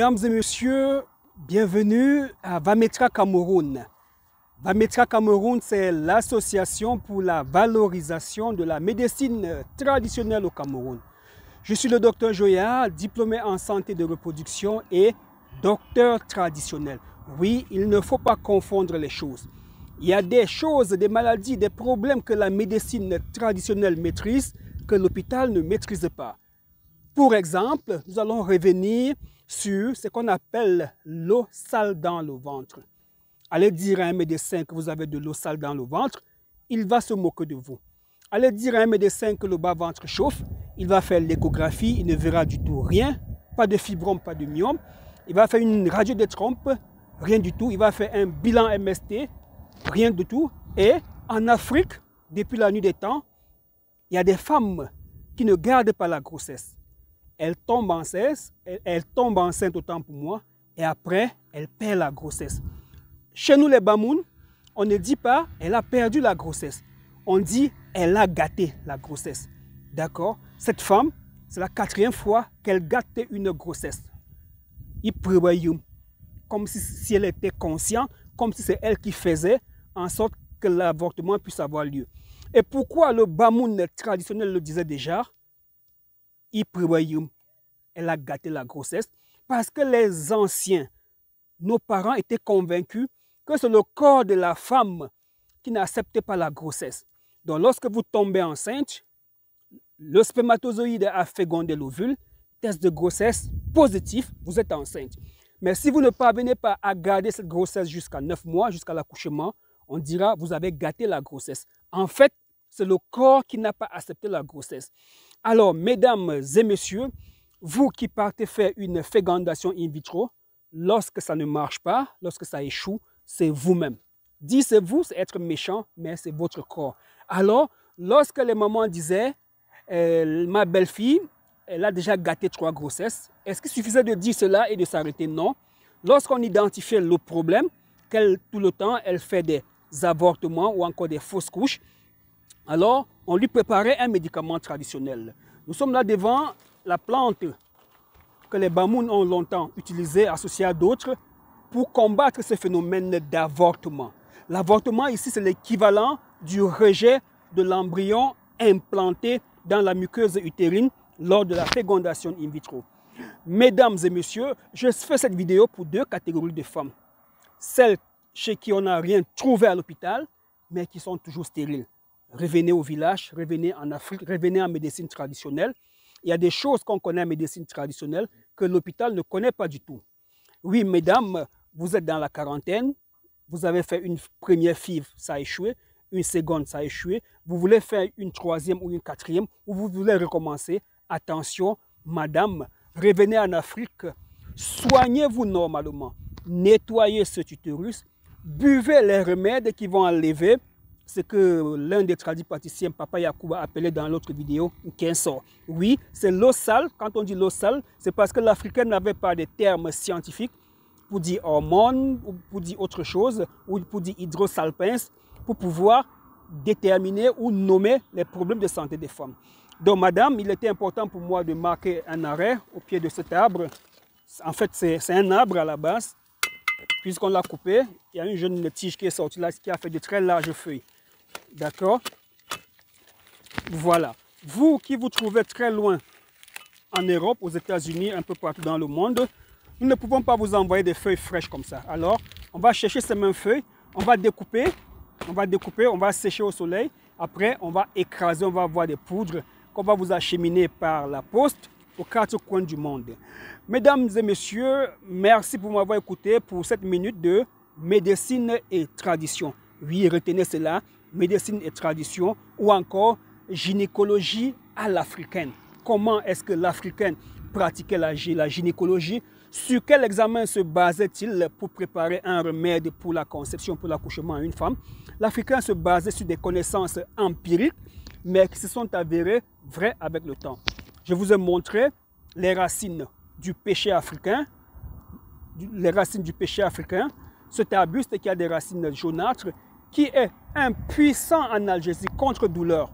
Mesdames et messieurs, bienvenue à Vametra Cameroun. Vametra Cameroun, c'est l'association pour la valorisation de la médecine traditionnelle au Cameroun. Je suis le docteur Joya, diplômé en santé de reproduction et docteur traditionnel. Oui, il ne faut pas confondre les choses. Il y a des choses, des maladies, des problèmes que la médecine traditionnelle maîtrise, que l'hôpital ne maîtrise pas. Pour exemple, nous allons revenir sur ce qu'on appelle l'eau sale dans le ventre. Allez dire à un médecin que vous avez de l'eau sale dans le ventre, il va se moquer de vous. Allez dire à un médecin que le bas-ventre chauffe, il va faire l'échographie, il ne verra du tout rien, pas de fibrome, pas de myome. Il va faire une radio de trompe, rien du tout. Il va faire un bilan MST, rien du tout. Et en Afrique, depuis la nuit des temps, il y a des femmes qui ne gardent pas la grossesse. Elle tombe enceinte autant pour moi, et après, elle perd la grossesse. Chez nous, les Bamoun, on ne dit pas elle a perdu la grossesse. On dit elle a gâté la grossesse. D'accord? Cette femme, c'est la 4e fois qu'elle gâtait une grossesse. Il prévoyait, comme si elle était consciente, comme si c'est elle qui faisait en sorte que l'avortement puisse avoir lieu. Et pourquoi le Bamoun traditionnel le disait déjà? Il prévoyait, elle a gâté la grossesse, parce que les anciens, nos parents étaient convaincus que c'est le corps de la femme qui n'acceptait pas la grossesse. Donc lorsque vous tombez enceinte, le spermatozoïde a fécondé l'ovule, test de grossesse positif, vous êtes enceinte. Mais si vous ne parvenez pas à garder cette grossesse jusqu'à 9 mois, jusqu'à l'accouchement, on dira vous avez gâté la grossesse. En fait, c'est le corps qui n'a pas accepté la grossesse. Alors, mesdames et messieurs, vous qui partez faire une fécondation in vitro, lorsque ça ne marche pas, lorsque ça échoue, c'est vous-même. Dis c'est vous, c'est être méchant, mais c'est votre corps. Alors, lorsque les mamans disaient ma belle-fille, elle a déjà gâté 3 grossesses, est-ce qu'il suffisait de dire cela et de s'arrêter? Non. Lorsqu'on identifiait le problème, qu'elle, tout le temps, elle fait des avortements ou encore des fausses couches, alors on lui préparait un médicament traditionnel. Nous sommes là devant la plante que les Bamoun ont longtemps utilisée, associée à d'autres, pour combattre ce phénomène d'avortement. L'avortement ici, c'est l'équivalent du rejet de l'embryon implanté dans la muqueuse utérine lors de la fécondation in vitro. Mesdames et messieurs, je fais cette vidéo pour 2 catégories de femmes. Celles chez qui on n'a rien trouvé à l'hôpital, mais qui sont toujours stériles. Revenez au village, revenez en Afrique, revenez en médecine traditionnelle. Il y a des choses qu'on connaît en médecine traditionnelle que l'hôpital ne connaît pas du tout. Oui, mesdames, vous êtes dans la quarantaine, vous avez fait une première FIV, ça a échoué, une seconde, ça a échoué, vous voulez faire une 3e ou une 4e, ou vous voulez recommencer. Attention, madame, revenez en Afrique, soignez-vous normalement, nettoyez ce utérus, buvez les remèdes qui vont enlever ce que l'un des tradipraticiens, Papa Yakuba, appelait dans l'autre vidéo, Kenso. Oui, c'est l'eau sale. Quand on dit l'eau sale, c'est parce que l'Africain n'avait pas de termes scientifiques pour dire hormones, ou pour dire autre chose, ou pour dire hydrosalpins, pour pouvoir déterminer ou nommer les problèmes de santé des femmes. Donc, madame, il était important pour moi de marquer un arrêt au pied de cet arbre. En fait, c'est un arbre à la base. Puisqu'on l'a coupé, il y a une jeune tige qui est sortie là, qui a fait de très larges feuilles. D'accord? Voilà. Vous qui vous trouvez très loin en Europe, aux États-Unis, un peu partout dans le monde, nous ne pouvons pas vous envoyer des feuilles fraîches comme ça. Alors, on va chercher ces mêmes feuilles, on va découper, on va sécher au soleil. Après, on va écraser, on va avoir des poudres qu'on va vous acheminer par la poste aux 4 coins du monde. Mesdames et messieurs, merci pour m'avoir écouté pour cette minute de médecine et tradition. Oui, retenez cela, médecine et tradition, ou encore gynécologie à l'africaine. Comment est-ce que l'Africaine pratiquait la gynécologie? Sur quel examen se basait-il pour préparer un remède pour la conception, pour l'accouchement à une femme? L'Africain se basait sur des connaissances empiriques, mais qui se sont avérées vraies avec le temps. Je vous ai montré les racines du péché africain, cet arbuste qui a des racines jaunâtres, qui est un puissant analgésique contre douleur.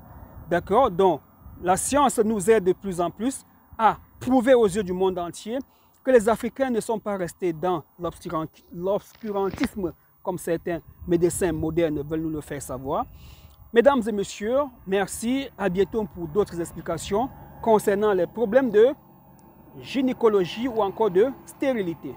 D'accord? Donc, la science nous aide de plus en plus à prouver aux yeux du monde entier que les Africains ne sont pas restés dans l'obscurantisme comme certains médecins modernes veulent nous le faire savoir. Mesdames et messieurs, merci. À bientôt pour d'autres explications concernant les problèmes de gynécologie ou encore de stérilité.